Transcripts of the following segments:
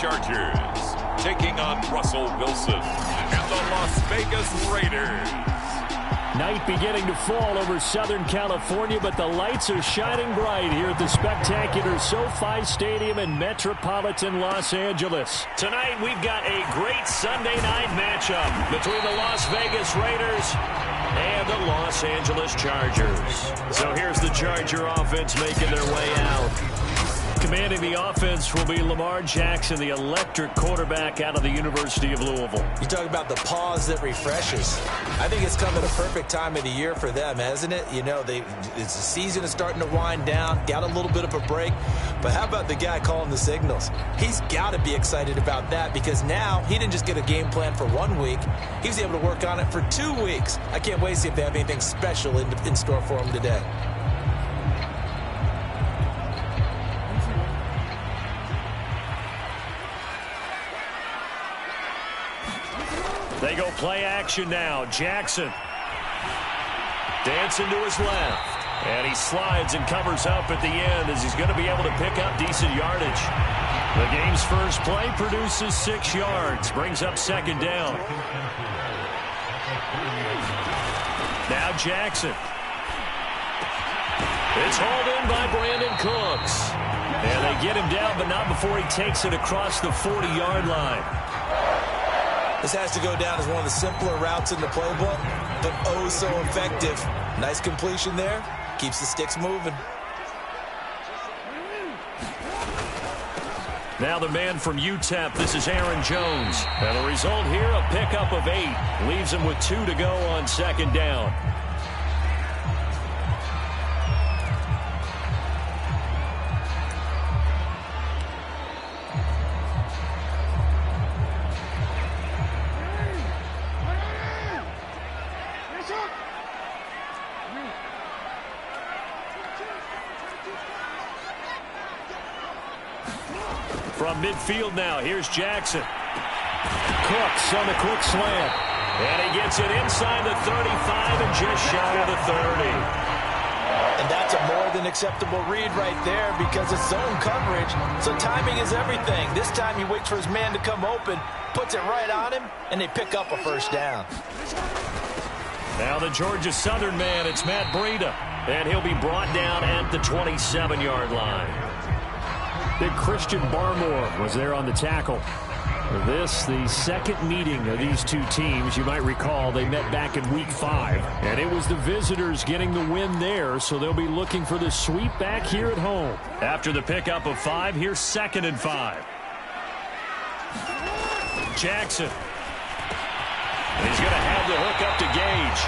Chargers taking on Russell Wilson and the Las Vegas Raiders. Night beginning to fall over Southern California, but the lights are shining bright here at the spectacular SoFi Stadium in metropolitan Los Angeles. Tonight, we've got a great Sunday night matchup between the Las Vegas Raiders and the Los Angeles Chargers. So here's the Charger offense making their way out. Commanding the offense will be Lamar Jackson, the electric quarterback out of the University of Louisville. You talk about the pause that refreshes. I think it's come at a perfect time of the year for them, hasn't it? You know, the season is starting to wind down, got a little bit of a break. But how about the guy calling the signals? He's got to be excited about that because now he didn't just get a game plan for 1 week. He was able to work on it for 2 weeks. I can't wait to see if they have anything special in store for him today. They go play action now. Jackson dancing to his left. And he slides and covers up at the end as he's going to be able to pick up decent yardage. The game's first play produces 6 yards. Brings up second down. Now Jackson. It's hauled in by Brandon Cooks. And they get him down, but not before he takes it across the 40-yard line. This has to go down as one of the simpler routes in the playbook, but oh so effective. Nice completion there. Keeps the sticks moving. Now the man from UTEP, this is Aaron Jones. And the result here, a pickup of 8. Leaves him with 2 to go on second down. From midfield now, here's Jackson. Cooks on the quick slant. And he gets it inside the 35 and just shy of the 30. And that's a more than acceptable read right there because it's zone coverage, so timing is everything. This time he waits for his man to come open, puts it right on him, and they pick up a first down. Now the Georgia Southern man, it's Matt Breida. And he'll be brought down at the 27-yard line. Big Christian Barmore was there on the tackle. This, the second meeting of these two teams. You might recall they met back in week 5. And it was the visitors getting the win there, so they'll be looking for the sweep back here at home. After the pickup of 5, here's 2nd and 5. Jackson. And he's going to have the hook up to Gage.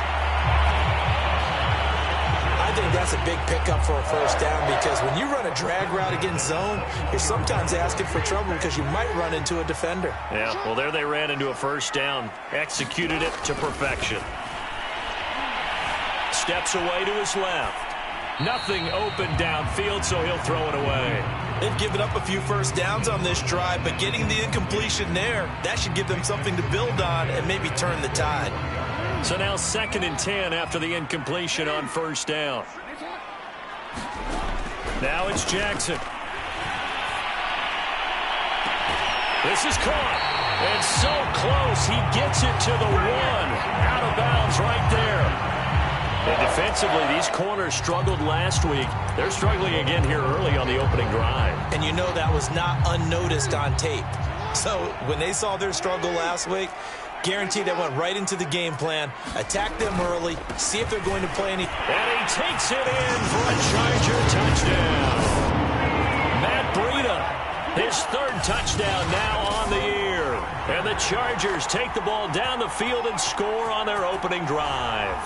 I think that's a big pickup for a first down because when you run a drag route against zone, you're sometimes asking for trouble because you might run into a defender. Yeah, well, there they ran into a first down. Executed it to perfection. Steps away to his left. Nothing open downfield, so he'll throw it away. They've given up a few first downs on this drive, but getting the incompletion there, that should give them something to build on and maybe turn the tide. So now 2nd and 10 after the incompletion on first down. Now it's Jackson. This is caught. And so close. He gets it to the 1. Out of bounds right there. And defensively, these corners struggled last week. They're struggling again here early on the opening drive. And you know that was not unnoticed on tape. So when they saw their struggle last week, guaranteed they went right into the game plan, attack them early, see if they're going to play any. And he takes it in for a Charger touchdown. Matt Breida, his 3rd touchdown now on the year. And the Chargers take the ball down the field and score on their opening drive.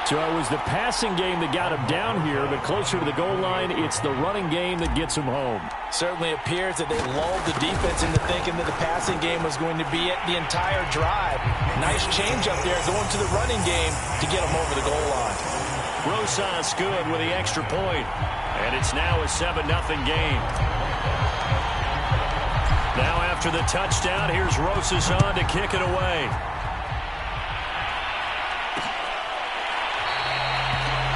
So it was the passing game that got him down here, but closer to the goal line, it's the running game that gets him home. Certainly appears that they lulled the defense into thinking that the passing game was going to be it the entire drive. Nice change up there going to the running game to get him over the goal line. Rosas good with the extra point, and it's now a 7-0 game. Now after the touchdown, here's Rosas on to kick it away.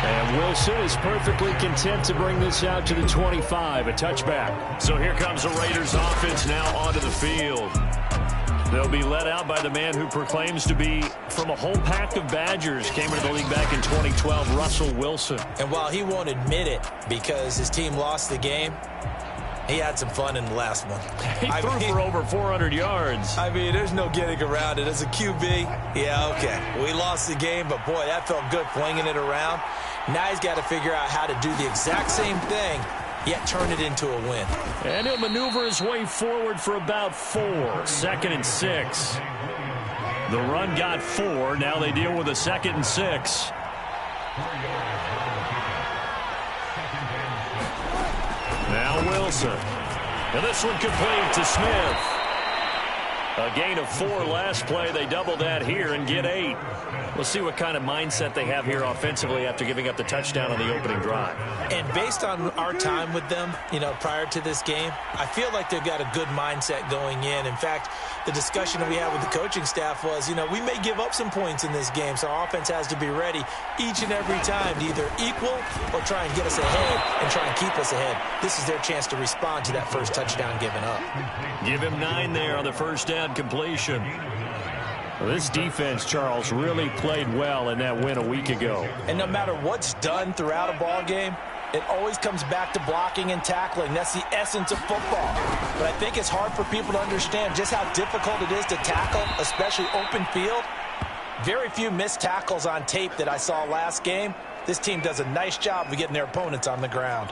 And Wilson is perfectly content to bring this out to the 25, a touchback. So here comes the Raiders offense now onto the field. They'll be led out by the man who proclaims to be from a whole pack of Badgers. Came into the league back in 2012, Russell Wilson. And while he won't admit it because his team lost the game, he had some fun in the last one. He threw for over 400 yards. I mean, there's no getting around it. As a QB, yeah, okay. We lost the game, but boy, that felt good flinging it around. Now he's got to figure out how to do the exact same thing, yet turn it into a win. And he'll maneuver his way forward for about 4. 2nd and 6. The run got 4. Now they deal with a 2nd and 6. Now Wilson. And this one complete to Smith. A gain of 4 last play. They double that here and get 8. We'll see what kind of mindset they have here offensively after giving up the touchdown on the opening drive. And based on our time with them, prior to this game, I feel like they've got a good mindset going in. In fact, the discussion that we had with the coaching staff was, we may give up some points in this game, so our offense has to be ready each and every time to either equal or try and get us ahead and try and keep us ahead. This is their chance to respond to that first touchdown given up. Give him 9 there on the first down completion. Well, this defense, Charles, really played well in that win a week ago. And no matter what's done throughout a ball game, it always comes back to blocking and tackling. That's the essence of football. But I think it's hard for people to understand just how difficult it is to tackle, especially open field. Very few missed tackles on tape that I saw last game. This team does a nice job of getting their opponents on the ground.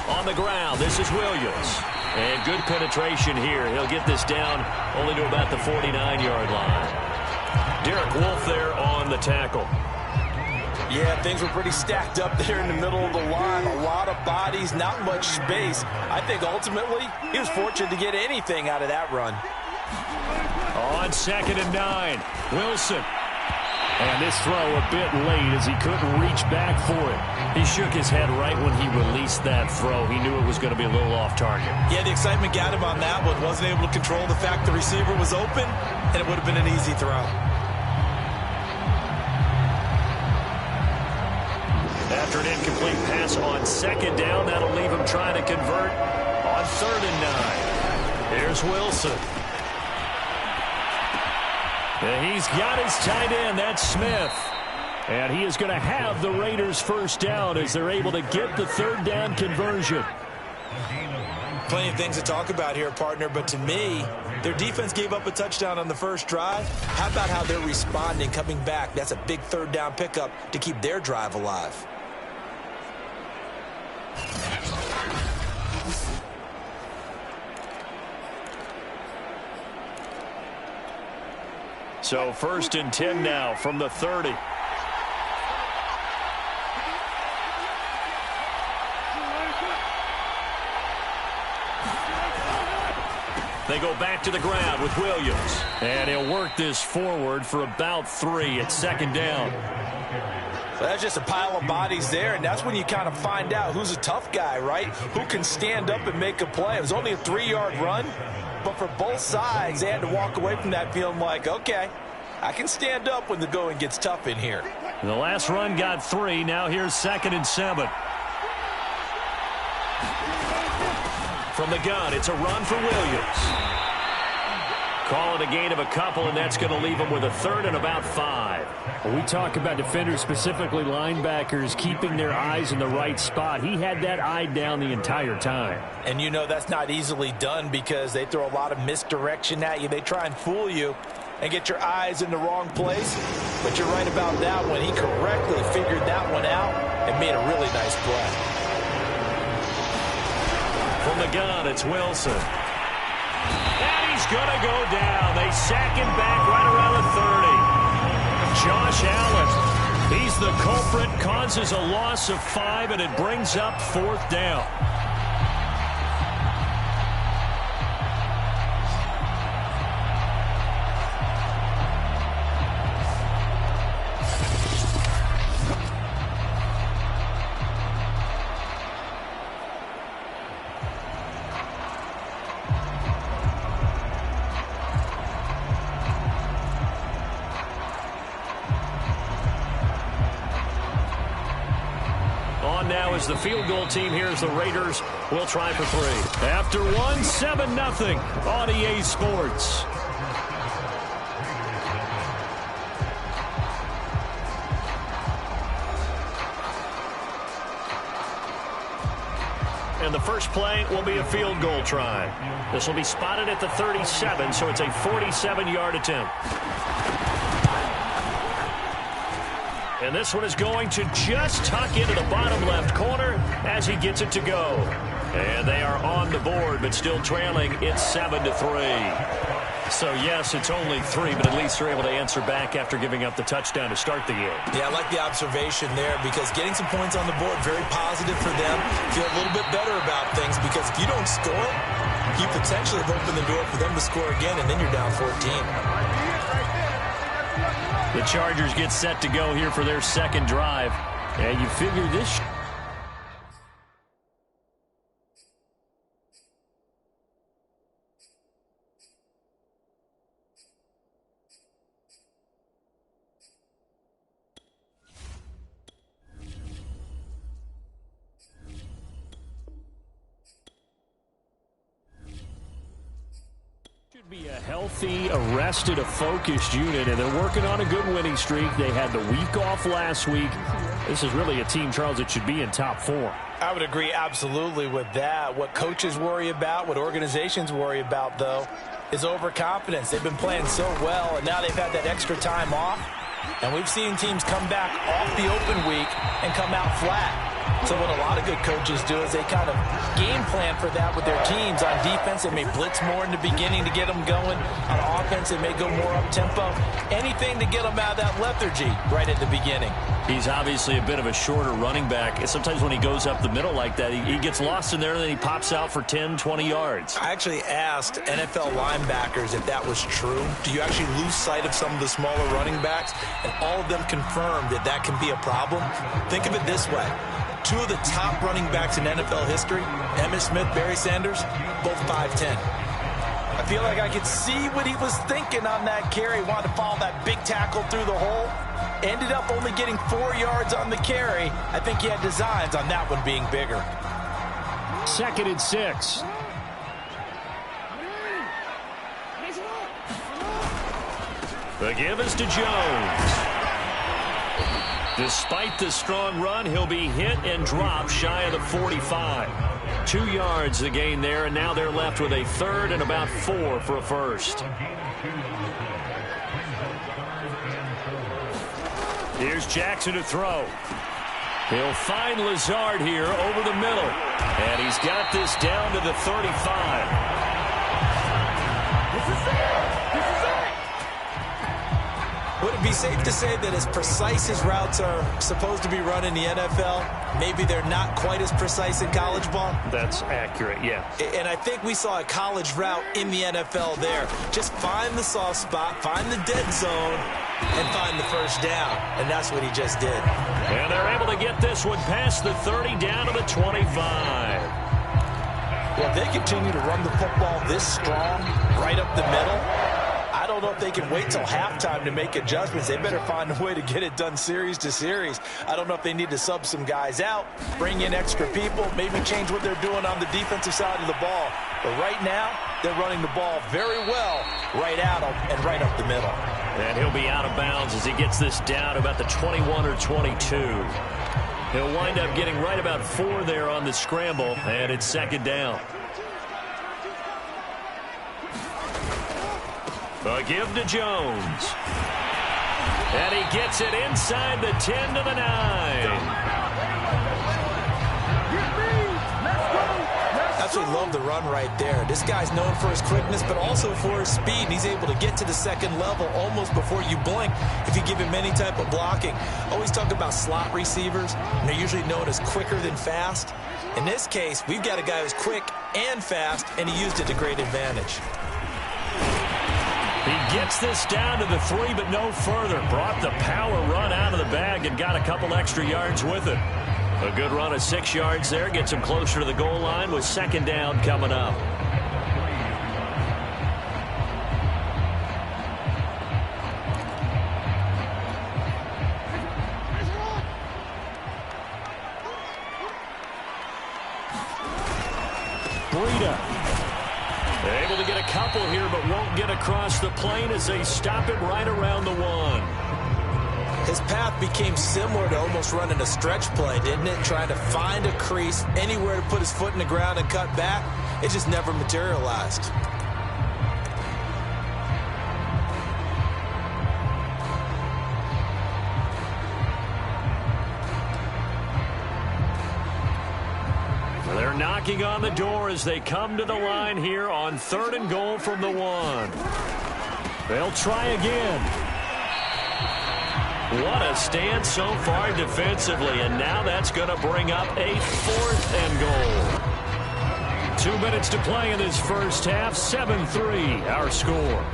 On the ground, this is Williams. And good penetration here. He'll get this down only to about the 49-yard line. Derek Wolfe there on the tackle. Yeah, things were pretty stacked up there in the middle of the line. A lot of bodies, not much space. I think ultimately he was fortunate to get anything out of that run. On 2nd and 9, Wilson. And this throw a bit late as he couldn't reach back for it. He shook his head right when he released that throw. He knew it was going to be a little off target. Yeah, the excitement got him on that one. Wasn't able to control the fact the receiver was open, and it would have been an easy throw. After an incomplete pass on 2nd down, that'll leave him trying to convert on 3rd and 9. Here's Wilson. And he's got his tight end. That's Smith. And he is going to have the Raiders first down as they're able to get the 3rd down conversion. Plenty of things to talk about here, partner, but to me, their defense gave up a touchdown on the first drive. How about how they're responding, coming back? That's a big 3rd down pickup to keep their drive alive. So 1st and 10 now from the 30. They go back to the ground with Williams. And he'll work this forward for about 3 at 2nd down. So that's just a pile of bodies there, and that's when you kind of find out who's a tough guy, right? Who can stand up and make a play. It was only a 3-yard run. But for both sides, they had to walk away from that feeling like, okay, I can stand up when the going gets tough in here. The last run got 3. Now here's 2nd and 7. From the gun, it's a run for Williams. Call it a gain of a couple, and that's going to leave them with a 3rd and about 5. When we talk about defenders, specifically linebackers, keeping their eyes in the right spot, he had that eye down the entire time. And that's not easily done because they throw a lot of misdirection at you. They try and fool you and get your eyes in the wrong place. But you're right about that one. He correctly figured that one out and made a really nice play. From the gun, it's Wilson. And he's going to go down. They sack him back right around the 30. Josh Allen, he's the culprit, causes a loss of 5, and it brings up 4th down. as the field goal team here as the Raiders will try for 3. After one, 7-0 on EA Sports. And the first play will be a field goal try. This will be spotted at the 37, so it's a 47-yard attempt. And this one is going to just tuck into the bottom left corner as he gets it to go. And they are on the board, but still trailing. It's 7-3. So, yes, it's only 3, but at least they're able to answer back after giving up the touchdown to start the game. Yeah, I like the observation there because getting some points on the board, very positive for them. Feel a little bit better about things because if you don't score, you potentially have opened the door for them to score again, and then you're down 14. The Chargers get set to go here for their second drive. And you figure this... be a healthy, arrested, a focused unit, and they're working on a good winning streak. They had the week off last week. This is really a team, Charles, that should be in top 4. I would agree absolutely with that. What coaches worry about, what organizations worry about, though, is overconfidence. They've been playing so well, and now they've had that extra time off. And we've seen teams come back off the open week and come out flat. So what a lot of good coaches do is they kind of game plan for that with their teams. On defense, they may blitz more in the beginning to get them going. On offense, they may go more up-tempo. Anything to get them out of that lethargy right at the beginning. He's obviously a bit of a shorter running back. Sometimes when he goes up the middle like that, he gets lost in there, and then he pops out for 10, 20 yards. I actually asked NFL linebackers if that was true. Do you actually lose sight of some of the smaller running backs? And all of them confirmed that that can be a problem. Think of it this way. 2 of the top running backs in NFL history, Emmitt Smith, Barry Sanders, both 5'10". I feel like I could see what he was thinking on that carry. Wanted to follow that big tackle through the hole. Ended up only getting 4 yards on the carry. I think he had designs on that one being bigger. 2nd and 6. The give is to Jones. Despite the strong run, he'll be hit and dropped shy of the 45. 2 yards the gain there, and now they're left with a 3rd and about 4 for a first. Here's Jackson to throw. He'll find Lazard here over the middle. And he's got this down to the 35. Would it be safe to say that as precise as routes are supposed to be run in the NFL, maybe they're not quite as precise in college ball? That's accurate, yeah. And I think we saw a college route in the NFL there. Just find the soft spot, find the dead zone, and find the first down. And that's what he just did. And they're able to get this one past the 30 down to the 25. Well, if they continue to run the football this strong, right up the middle, I don't know if they can wait till halftime to make adjustments. They better find a way to get it done series to series. I don't know if they need to sub some guys out, bring in extra people, maybe change what they're doing on the defensive side of the ball. But right now, they're running the ball very well right at them and right up the middle. And he'll be out of bounds as he gets this down about the 21 or 22. He'll wind up getting right about 4 there on the scramble, and it's 2nd down. A give to Jones. And he gets it inside the 10 to the 9. Absolutely love the run right there. This guy's known for his quickness, but also for his speed. And he's able to get to the second level almost before you blink if you give him any type of blocking. Always talk about slot receivers, and they're usually known as quicker than fast. In this case, we've got a guy who's quick and fast, and he used it to great advantage. He gets this down to the 3, but no further. Brought the power run out of the bag and got a couple extra yards with it. A good run of 6 yards there. Gets him closer to the goal line with 2nd down coming up. middle here, but won't get across the plane as they stop him right around the 1. His path became similar to almost running a stretch play, didn't it? Trying to find a crease, anywhere to put his foot in the ground and cut back. It just never materialized. They're knocking on the door as they come to the line here on 3rd and goal from the 1. They'll try again. What a stand so far defensively, and now that's going to bring up a 4th and goal. 2 minutes to play in this first half. 7-3 our score.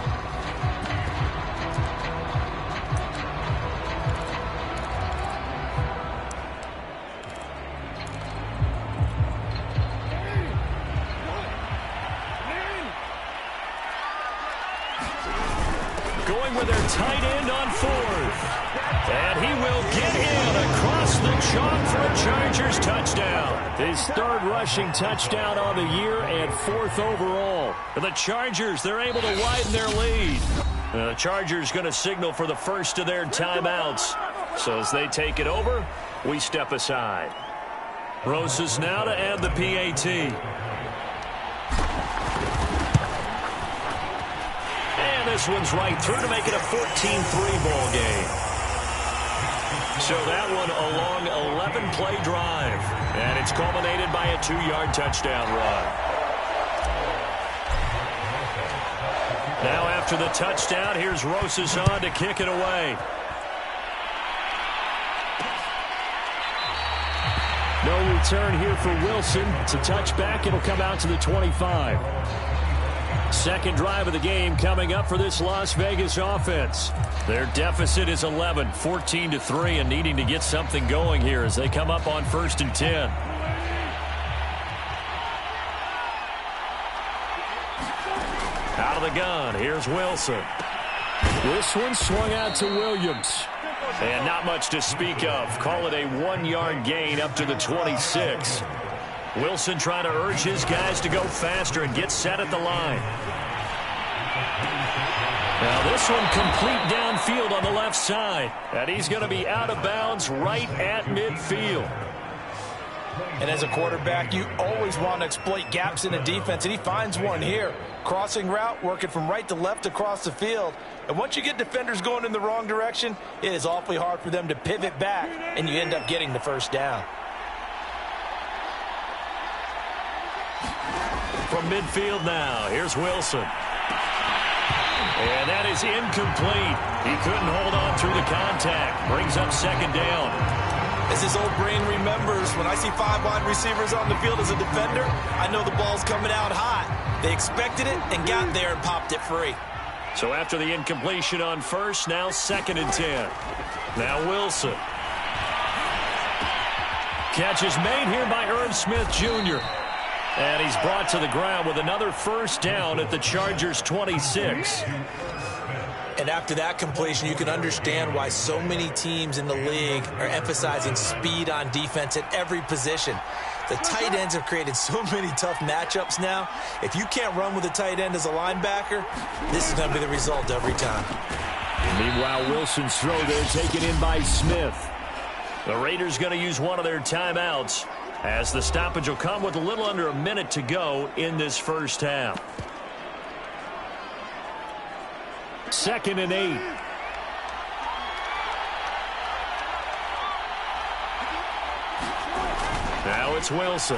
Going with their tight end on 4th. And he will get in across the chalk for a Chargers touchdown. His 3rd rushing touchdown on the year and 4th overall. The Chargers, they're able to widen their lead. The Chargers going to signal for the first of their timeouts. So as they take it over, we step aside. Rosas now to add the PAT. And this one's right through to make it a 14-3 ball game. So that one a long 11-play drive. And it's culminated by a 2-yard touchdown run. Now after the touchdown, here's Rosas on to kick it away. No return here for Wilson. It's a touchback. It'll come out to the 25. Second drive of the game coming up for this Las Vegas offense. Their deficit is 11, 14-3, and needing to get something going here as they come up on 1st and 10. Out of the gun, here's Wilson. This one swung out to Williams. And not much to speak of. Call it a 1-yard gain up to the 26. Wilson trying to urge his guys to go faster and get set at the line. Now this one complete downfield on the left side. And he's going to be out of bounds right at midfield. And as a quarterback, you always want to exploit gaps in the defense, and he finds one here. Crossing route, working from right to left across the field. And once you get defenders going in the wrong direction, it is awfully hard for them to pivot back, and you end up getting the first down. From midfield now, here's Wilson. And that is incomplete. He couldn't hold on through the contact. Brings up 2nd down. As his old brain remembers, when I see 5 wide receivers on the field as a defender, I know the ball's coming out hot. They expected it and got there and popped it free. So after the incompletion on 1st, now 2nd and 10. Now Wilson. Catch is made here by Irv Smith Jr. And he's brought to the ground with another first down at the Chargers' 26. And after that completion, you can understand why so many teams in the league are emphasizing speed on defense at every position. The tight ends have created so many tough matchups now. If you can't run with a tight end as a linebacker, this is going to be the result every time. Meanwhile, Wilson's throw there taken in by Smith. The Raiders going to use one of their timeouts, as the stoppage will come with a little under a minute to go in this first half. 2nd and 8. Now it's Wilson.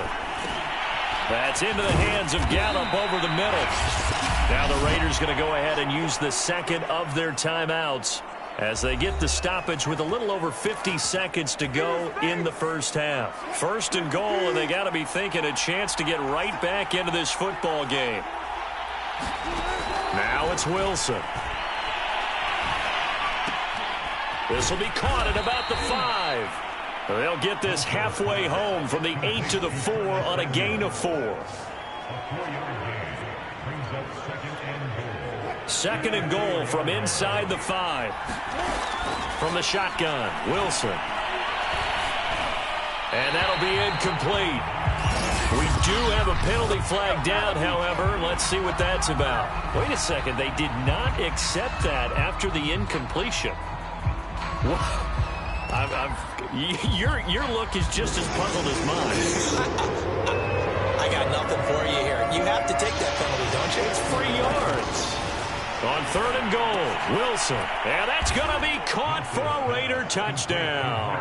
That's into the hands of Gallup over the middle. Now the Raiders going to go ahead and use the 2nd of their timeouts as they get the stoppage with a little over 50 seconds to go in the first half. 1st and goal, and they got to be thinking a chance to get right back into this football game. Now it's Wilson. This will be caught at about the 5. They'll get this halfway home from the 8 to the 4 on a gain of 4. 2nd and goal from inside the 5. From the shotgun, Wilson. And that'll be incomplete. We do have a penalty flag down, however. Let's see what that's about. Wait a second. They did not accept that after the incompletion. Your look is just as puzzled as mine. I got nothing for you here. You have to take that penalty, don't you? It's 3 yards. On 3rd and goal, Wilson. And that's going to be caught for a Raider touchdown.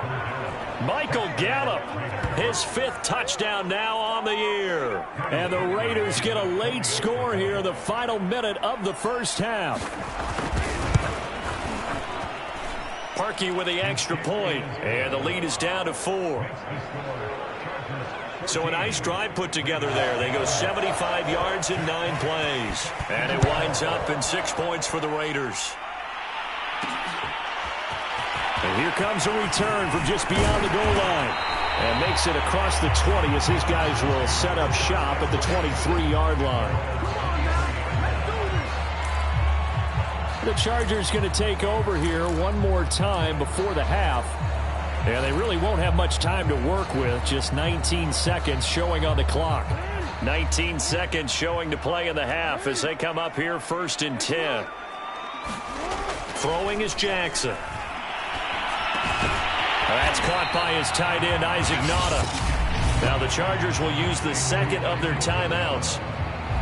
Michael Gallup, his 5th touchdown now on the year. And the Raiders get a late score here in the final minute of the first half. Parkey with the extra point, and the lead is down to 4. So a nice drive put together there. They go 75 yards in 9 plays. And it winds up in 6 points for the Raiders. And here comes a return from just beyond the goal line. And makes it across the 20 as his guys will set up shop at the 23-yard line. The Chargers going to take over here one more time before the half. And they really won't have much time to work with. Just 19 seconds showing on the clock. 19 seconds showing to play in the half as they come up here 1st and 10. Throwing is Jackson. That's caught by his tight end, Isaac Nauta. Now the Chargers will use the second of their timeouts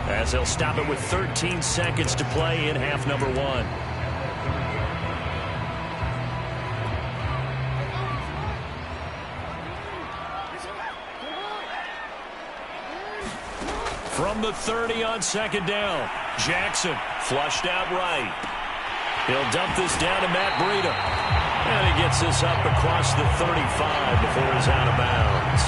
as they'll stop it with 13 seconds to play in half number 1. From the 30 on 2nd down, Jackson flushed out right. He'll dump this down to Matt Breida. And he gets this up across the 35 before he's out of bounds.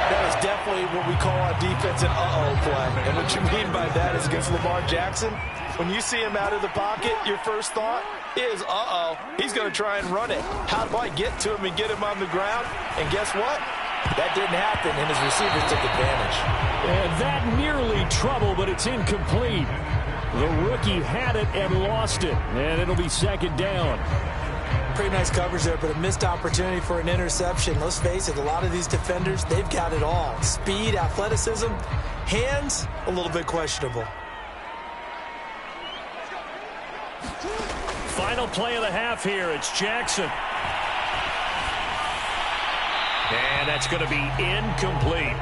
That is definitely what we call on defense an uh-oh play. And what you mean by that is against Lamar Jackson, when you see him out of the pocket, your first thought is, uh-oh, he's going to try and run it. How do I get to him and get him on the ground? And guess what? That didn't happen, and his receivers took advantage. And that nearly trouble, but it's incomplete. The rookie had it and lost it, and it'll be 2nd down. Pretty nice coverage there, but a missed opportunity for an interception. Let's face it, a lot of these defenders, they've got it all. Speed, athleticism, hands, a little bit questionable. Final play of the half here. It's Jackson. And that's going to be incomplete.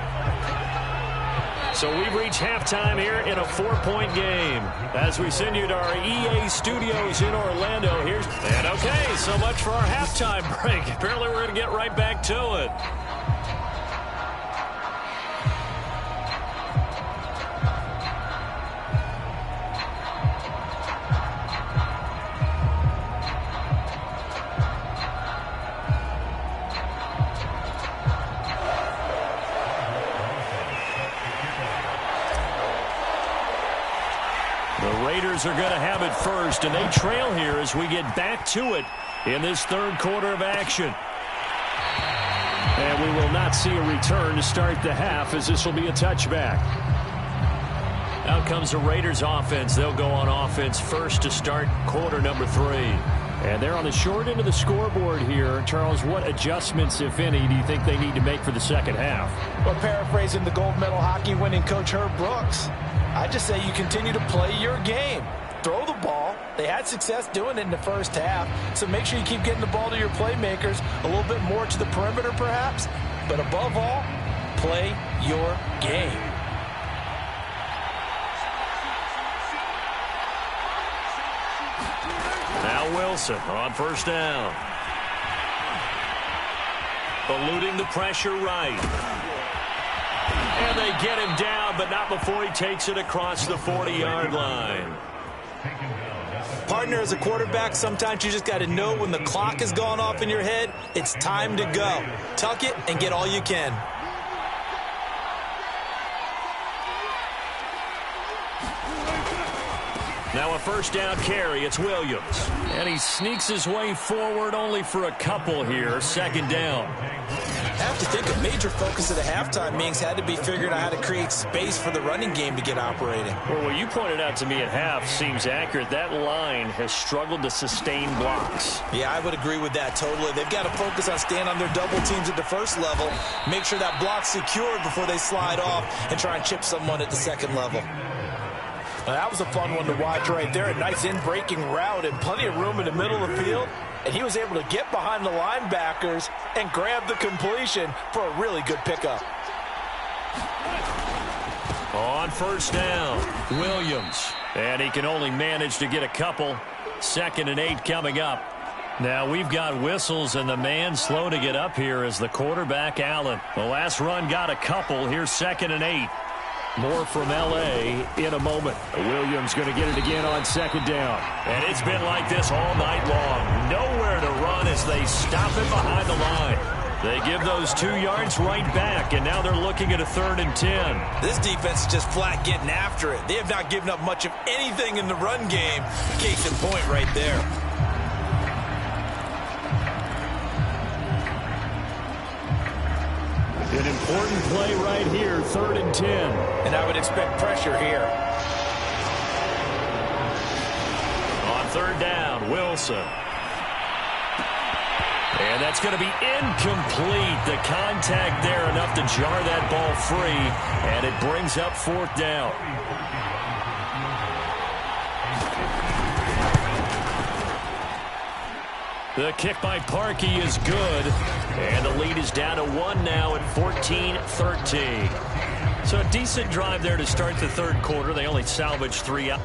So we've reached halftime here in a 4-point game. As we send you to our EA studios in Orlando. And okay, so much for our halftime break. Apparently we're going to get right back to it. Raiders are going to have it first, and they trail here as we get back to it in this 3rd quarter of action. And we will not see a return to start the half as this will be a touchback. Out comes the Raiders offense. They'll go on offense first to start quarter number 3. And they're on the short end of the scoreboard here. Charles, what adjustments, if any, do you think they need to make for the second half? Well, paraphrasing the gold medal hockey winning coach Herb Brooks, I just say you continue to play your game. Throw the ball. They had success doing it in the first half, so make sure you keep getting the ball to your playmakers, a little bit more to the perimeter perhaps, but above all, play your game. Now Wilson on 1st down. Eluding the pressure right. And they get him down, but not before he takes it across the 40-yard line. Partner, as a quarterback, sometimes you just got to know when the clock has gone off in your head, it's time to go. Tuck it and get all you can. Now a first down carry. It's Williams. And he sneaks his way forward only for a couple here. Second down. I have to think a major focus of the halftime meetings had to be figuring out how to create space for the running game to get operating. Well, what you pointed out to me at half seems accurate. That line has struggled to sustain blocks. Yeah, I would agree with that totally. They've got to focus on staying on their double teams at the first level, make sure that block's secured before they slide off and try and chip someone at the second level. Now, that was a fun one to watch right there. A nice in-breaking route and plenty of room in the middle of the field. And he was able to get behind the linebackers and grab the completion for a really good pickup. On first down, Williams. And he can only manage to get a couple. 2nd and 8 coming up. Now we've got whistles, and the man slow to get up here is the quarterback, Allen. The last run got a couple. Here's 2nd and 8. More from L.A. in a moment. Williams going to get it again on 2nd down. And it's been like this all night long. Nowhere to run as they stop him behind the line. They give those 2 yards right back, and now they're looking at a 3rd and 10. This defense is just flat getting after it. They have not given up much of anything in the run game. Case in point right there. An important play right here, 3rd and 10. And I would expect pressure here. On 3rd down, Wilson. And that's going to be incomplete. The contact there enough to jar that ball free, and it brings up 4th down. The kick by Parkey is good, and the lead is down to 1 now at 14-13. So a decent drive there to start the 3rd quarter. They only salvaged 3 out.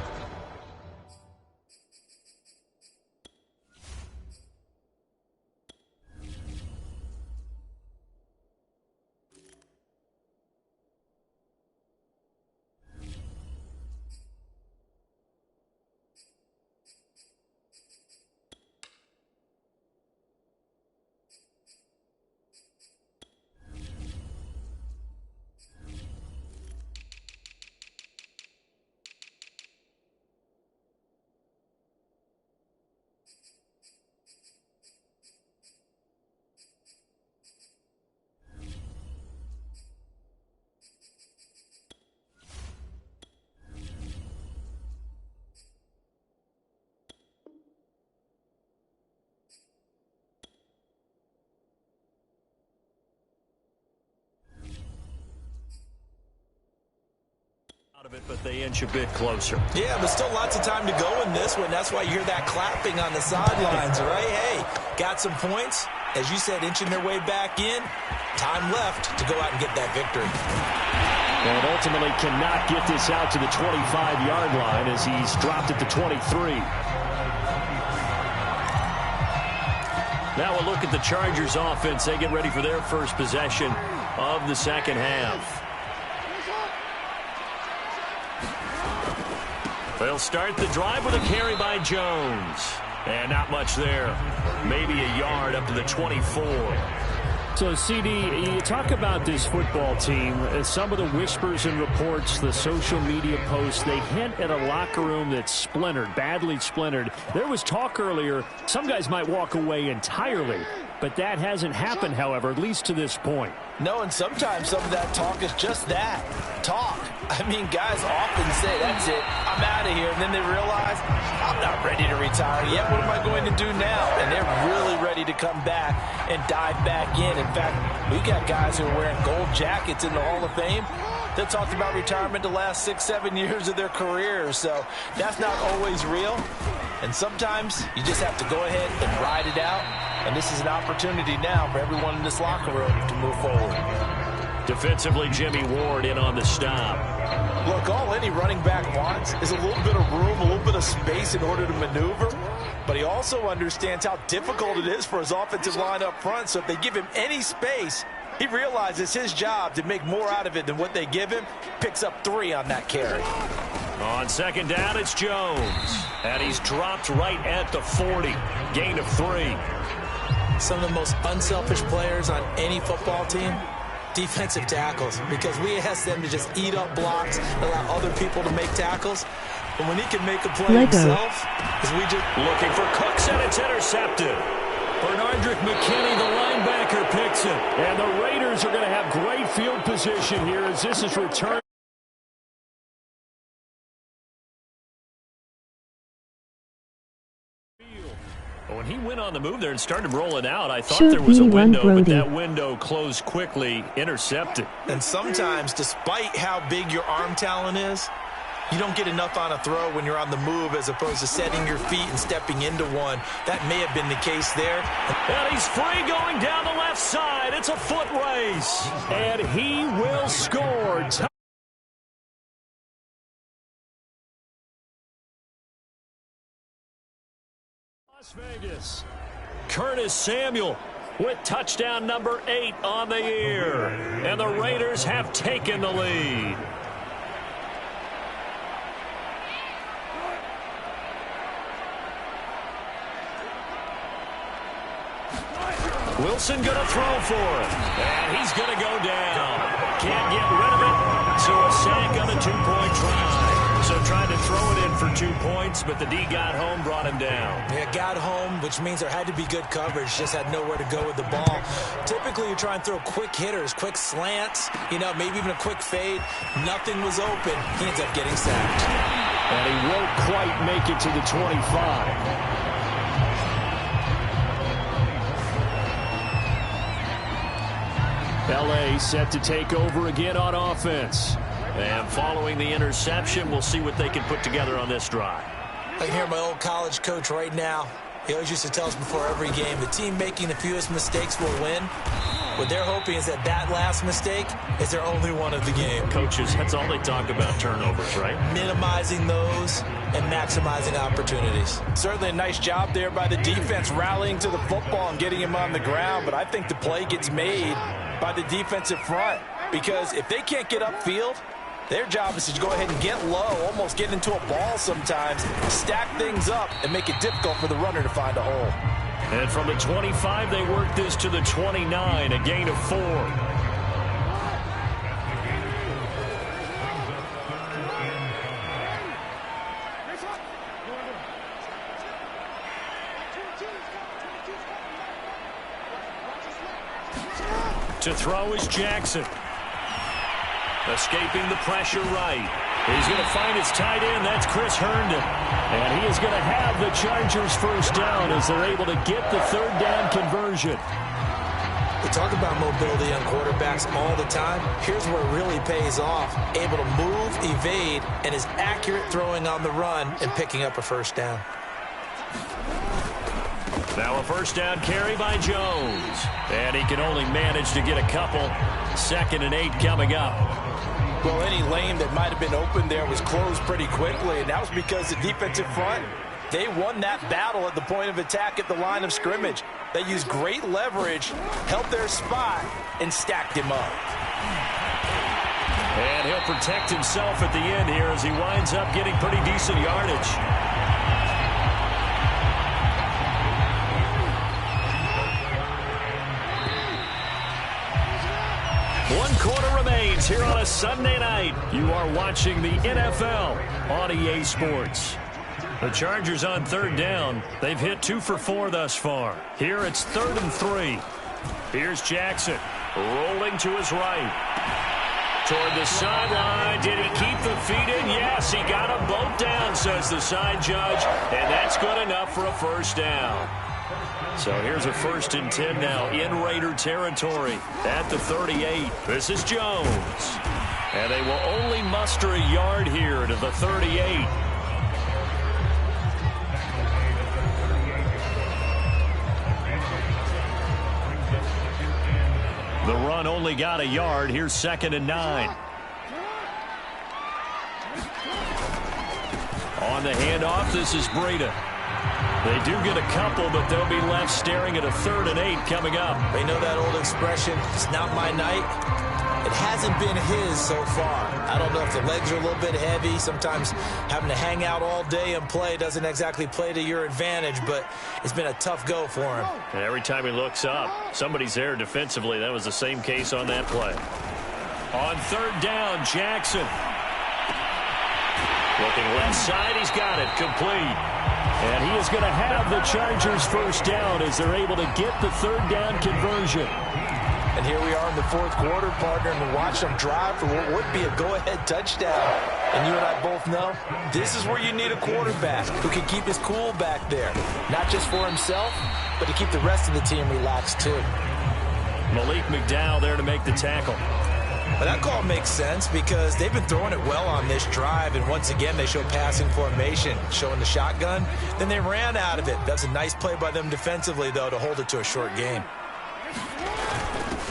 Of it, but they inch a bit closer. Yeah, but still lots of time to go in this one. That's why you hear that clapping on the sidelines, right? Hey, got some points. As you said, inching their way back in. Time left to go out and get that victory. And ultimately cannot get this out to the 25-yard line as he's dropped at the 23. Now we'll look at the Chargers offense. They get ready for their first possession of the second half. They'll start the drive with a carry by Jones. And not much there. Maybe a yard up to the 24. So, CD, you talk about this football team. Some of the whispers and reports, the social media posts, they hint at a locker room that's splintered, badly splintered. There was talk earlier, some guys might walk away entirely. But that hasn't happened, however, at least to this point. No, and sometimes some of that talk is just that, talk. I mean, guys often say, that's it, I'm out of here. And then they realize, I'm not ready to retire yet. What am I going to do now? And they're really ready to come back and dive back in. In fact, we got guys who are wearing gold jackets in the Hall of Fame that talked about retirement the last 6-7 years of their careers. So that's not always real. And sometimes you just have to go ahead and ride it out. And this is an opportunity now for everyone in this locker room to move forward. Defensively, Jimmy Ward in on the stop. Look, all any running back wants is a little bit of room, a little bit of space in order to maneuver. But he also understands how difficult it is for his offensive line up front. So if they give him any space, he realizes his job to make more out of it than what they give him. Picks up 3 on that carry. On second down, it's Jones. And he's dropped right at the 40. Gain of 3. Some of the most unselfish players on any football team, defensive tackles, because we ask them to just eat up blocks, allow other people to make tackles. But when he can make a play himself, as we just looking for Cooks, and it's intercepted. Bernardrick McKinney, the linebacker, picks it. And the Raiders are going to have great field position here as this is returned. When he went on the move there and started rolling out, I thought there was a window, but that window closed quickly, intercepted. And sometimes, despite how big your arm talent is, you don't get enough on a throw when you're on the move as opposed to setting your feet and stepping into one. That may have been the case there. And he's free going down the left side. It's a foot race. And he will score. Las Vegas. Curtis Samuel with touchdown number 8 on the year. And the Raiders have taken the lead. Wilson going to throw for it. And he's going to go down. Can't get rid of it. So a sack on a 2-point try. So tried to throw it in for 2 points, but the D got home, brought him down. Yeah, got home, which means there had to be good coverage. Just had nowhere to go with the ball. Typically, you try and throw quick hitters, quick slants, maybe even a quick fade. Nothing was open. He ends up getting sacked. And he won't quite make it to the 25. L.A. set to take over again on offense. And following the interception, we'll see what they can put together on this drive. I can hear my old college coach right now. He always used to tell us before every game, the team making the fewest mistakes will win. What they're hoping is that last mistake is their only one of the game. Coaches, that's all they talk about, turnovers, right? Minimizing those and maximizing opportunities. Certainly a nice job there by the defense, rallying to the football and getting him on the ground. But I think the play gets made by the defensive front, because if they can't get upfield, their job is to go ahead and get low, almost get into a ball sometimes, stack things up, and make it difficult for the runner to find a hole. And from the 25, they work this to the 29, a gain of 4. To throw is Jackson. Escaping the pressure right. He's going to find his tight end. That's Chris Herndon. And he is going to have the Chargers first down as they're able to get the third down conversion. We talk about mobility on quarterbacks all the time. Here's where it really pays off. Able to move, evade, and is accurate throwing on the run and picking up a first down. Now a first down carry by Jones. And he can only manage to get a couple. 2nd and 8 coming up. Well, any lane that might have been open there was closed pretty quickly, and that was because the defensive front, they won that battle at the point of attack at the line of scrimmage. They used great leverage, held their spot, and stacked him up. And he'll protect himself at the end here as he winds up getting pretty decent yardage. One quarter remains here on a Sunday night. You are watching the NFL on EA Sports. The Chargers on third down. They've hit 2 for 4 thus far. Here it's 3rd and 3. Here's Jackson rolling to his right. Toward the sideline. Did he keep the feet in? Yes, he got them both down, says the side judge. And that's good enough for a first down. So here's a 1st and 10 now in Raider territory at the 38. This is Jones. And they will only muster a yard here to the 38. The run only got a yard. Here's 2nd and 9. On the handoff, this is Breida. They do get a couple, but they'll be left staring at a 3rd and 8 coming up. They know that old expression, it's not my night. It hasn't been his so far. I don't know if the legs are a little bit heavy. Sometimes having to hang out all day and play doesn't exactly play to your advantage, but it's been a tough go for him. And every time he looks up, somebody's there defensively. That was the same case on that play. On 3rd down, Jackson. Looking left side, he's got it, complete. And he is going to have the Chargers first down as they're able to get the third down conversion. And here we are in the fourth quarter, partner, and watch them drive for what would be a go-ahead touchdown. And you and I both know this is where you need a quarterback who can keep his cool back there. Not just for himself, but to keep the rest of the team relaxed too. Malik McDowell there to make the tackle. But that call makes sense because they've been throwing it well on this drive, and once again they show passing formation, showing the shotgun. Then they ran out of it. That's a nice play by them defensively, though, to hold it to a short game.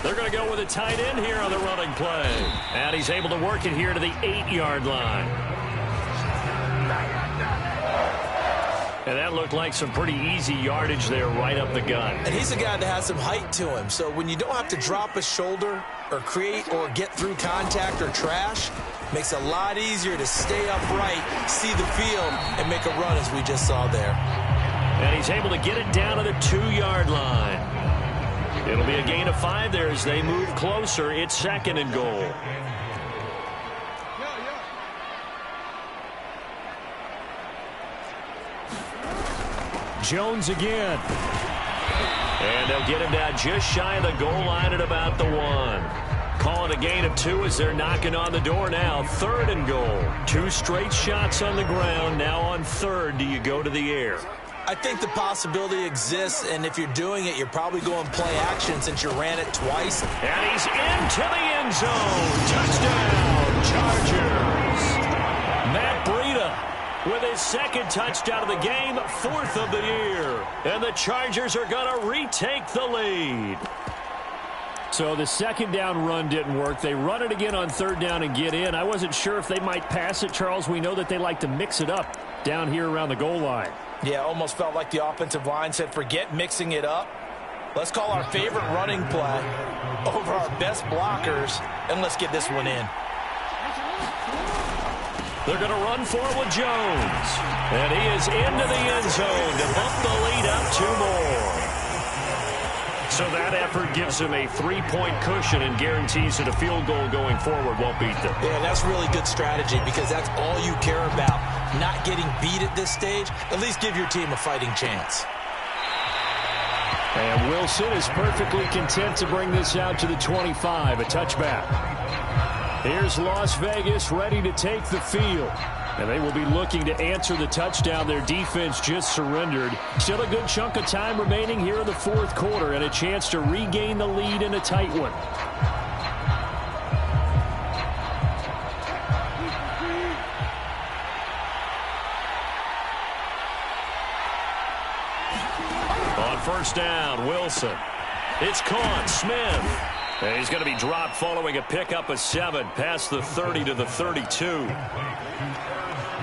They're going to go with a tight end here on the running play. And he's able to work it here to the 8-yard line. And that looked like some pretty easy yardage there right up the gut. And he's a guy that has some height to him. So when you don't have to drop a shoulder or create or get through contact or trash, makes it a lot easier to stay upright, see the field, and make a run as we just saw there. And he's able to get it down to the 2-yard line. It'll be a gain of 5 there as they move closer. It's second and goal. Jones again. And they'll get him down just shy of the goal line at about the 1. Calling a gain of 2 as they're knocking on the door now. Third and goal. 2 straight shots on the ground. Now on third, do you go to the air? I think the possibility exists, and if you're doing it, you're probably going play action since you ran it twice. And he's into the end zone. Touchdown, Chargers. Matt Breida with his second touchdown of the game, 4th of the year. And the Chargers are going to retake the lead. So the second down run didn't work. They run it again on third down and get in. I wasn't sure if they might pass it, Charles. We know that they like to mix it up down here around the goal line. Yeah, almost felt like the offensive line said, forget mixing it up. Let's call our favorite running play over our best blockers, and let's get this one in. They're going to run for it with Jones. And he is into the end zone to bump the lead up 2 more. So that effort gives him a 3-point cushion and guarantees that a field goal going forward won't beat them. Yeah, that's really good strategy because that's all you care about. Not getting beat at this stage. At least give your team a fighting chance. And Wilson is perfectly content to bring this out to the 25, a touchback. Here's Las Vegas ready to take the field. And they will be looking to answer the touchdown their defense just surrendered. Still a good chunk of time remaining here in the fourth quarter and a chance to regain the lead in a tight one. On first down, Wilson. It's caught. Smith. And he's going to be dropped following a pickup of 7 past the 30 to the 32.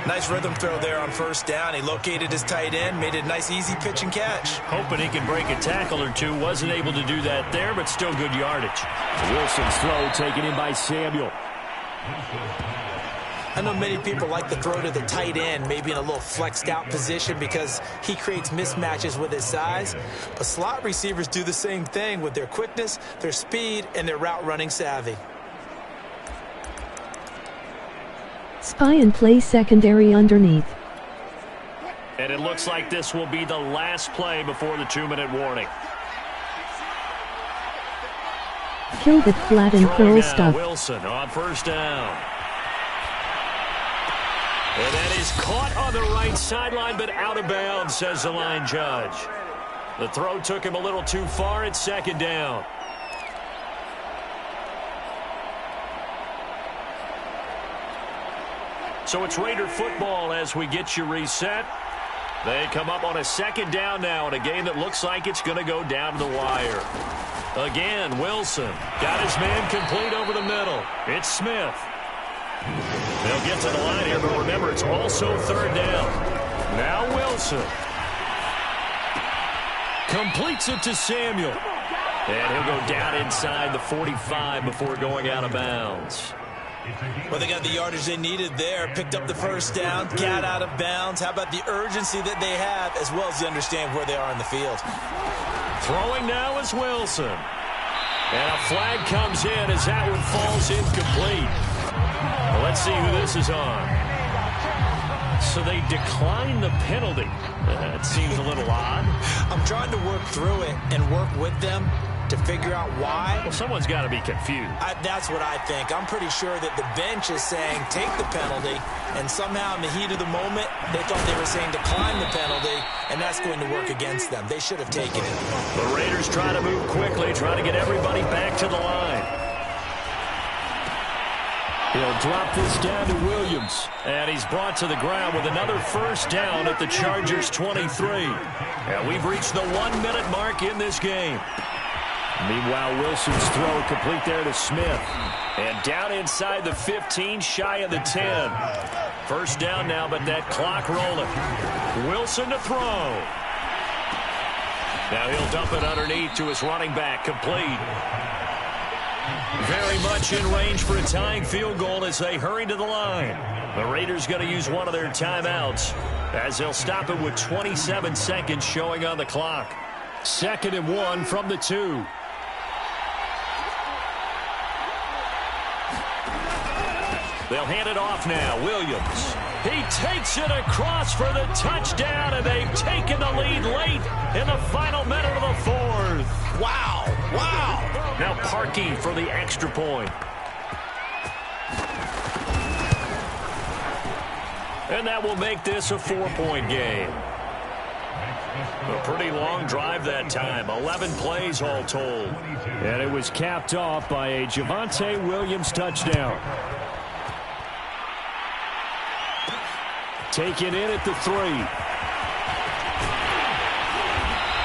Nice rhythm throw there on first down. He located his tight end, made it a nice easy pitch and catch. Hoping he can break a tackle or two. Wasn't able to do that there, but still good yardage. Wilson's throw taken in by Samuel. I know many people like to throw to the tight end, maybe in a little flexed out position because he creates mismatches with his size. But slot receivers do the same thing with their quickness, their speed, and their route running savvy. Spy and play secondary underneath. And it looks like this will be the last play before the 2-minute warning. Kill the flat and curl stuff. Wilson on first down. And that is caught on the right sideline, but out of bounds, says the line judge. The throw took him a little too far at second down. So it's Raider football as we get you reset. They come up on a second down now in a game that looks like it's going to go down to the wire. Again, Wilson got his man complete over the middle. It's Smith. They'll get to the line here, but remember, it's also third down. Now Wilson completes it to Samuel. And he'll go down inside the 45 before going out of bounds. Well, they got the yardage they needed there. Picked up the first down, got out of bounds. How about the urgency that they have, as well as they understand where they are in the field? Throwing now is Wilson. And a flag comes in as that one falls incomplete. Well, let's see who this is on. So they declined the penalty. That seems a little odd. I'm trying to work through it and work with them to figure out why. Well, someone's got to be confused. That's what I think. I'm pretty sure that the bench is saying take the penalty, and somehow in the heat of the moment, they thought they were saying decline the penalty, and that's going to work against them. They should have taken it. The Raiders try to move quickly, trying to get everybody back to the line. He'll drop this down to Williams. And he's brought to the ground with another first down at the Chargers' 23. And we've reached the 1-minute mark in this game. Meanwhile, Wilson's throw complete there to Smith. And down inside the 15, shy of the 10. First down now, but that clock rolling. Wilson to throw. Now he'll dump it underneath to his running back, complete. Very much in range for a tying field goal as they hurry to the line. The Raiders going to use one of their timeouts as they'll stop it with 27 seconds showing on the clock. 2nd and 1 from the 2. They'll hand it off now. Williams. He takes it across for the touchdown, and they've taken the lead late in the final minute of the 4th. Wow. Wow. Now Parkey for the extra point. And that will make this a 4-point game. A pretty long drive that time. 11 plays all told. And it was capped off by a Javonte Williams touchdown. Taken in at the 3.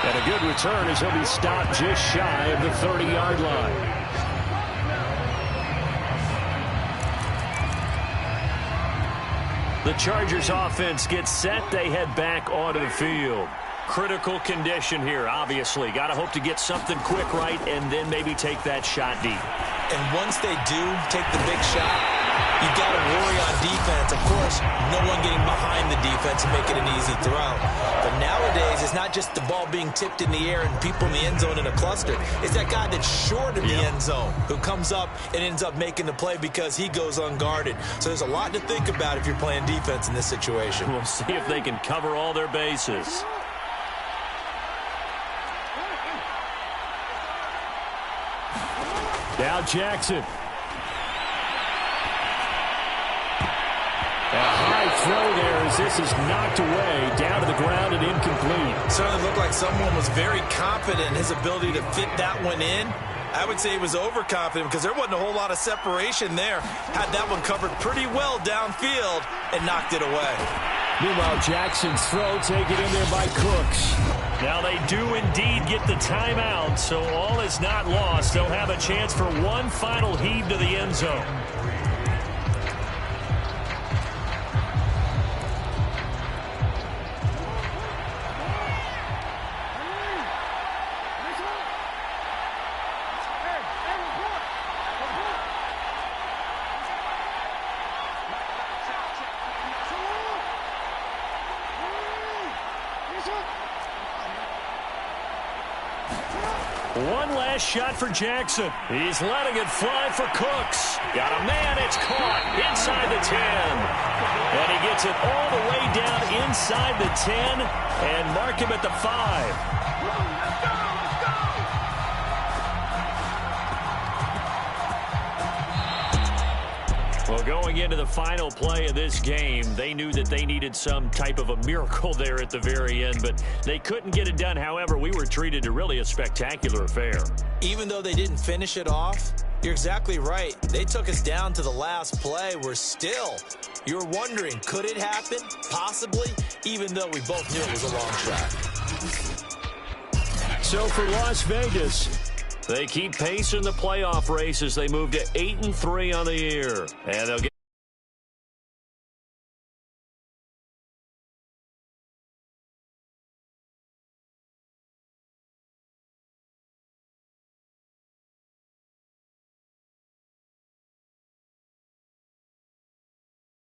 And a good return as he'll be stopped just shy of the 30-yard line. The Chargers offense gets set. They head back onto the field. Critical condition here, obviously. Got to hope to get something quick right and then maybe take that shot deep. And once they do take the big shot, you've got to worry on defense. Of course, no one getting behind the defense and making an easy throw. But nowadays, it's not just the ball being tipped in the air and people in the end zone in a cluster. It's that guy that's short of the end zone who comes up and ends up making the play because he goes unguarded. So there's a lot to think about if you're playing defense in this situation. We'll see if they can cover all their bases. Now Jackson. A high throw there as this is knocked away, down to the ground and incomplete. Certainly looked like someone was very confident in his ability to fit that one in. I would say he was overconfident because there wasn't a whole lot of separation there. Had that one covered pretty well downfield and knocked it away. Meanwhile, Jackson's throw taken in there by Cooks. Now they do indeed get the timeout, so all is not lost. They'll have a chance for one final heave to the end zone. One last shot for Jackson. He's letting it fly for Cooks. Got a man, it's caught inside the 10. And he gets it all the way down inside the 10 and mark him at the 5. Well, going into the final play of this game, they knew that they needed some type of a miracle there at the very end, but they couldn't get it done. However, we were treated to really a spectacular affair. Even though they didn't finish it off, you're exactly right. They took us down to the last play. You're wondering, could it happen? Possibly, even though we both knew it was a long shot. So for Las Vegas, they keep pace in the playoff race as they move to 8-3 on the year. And they'll get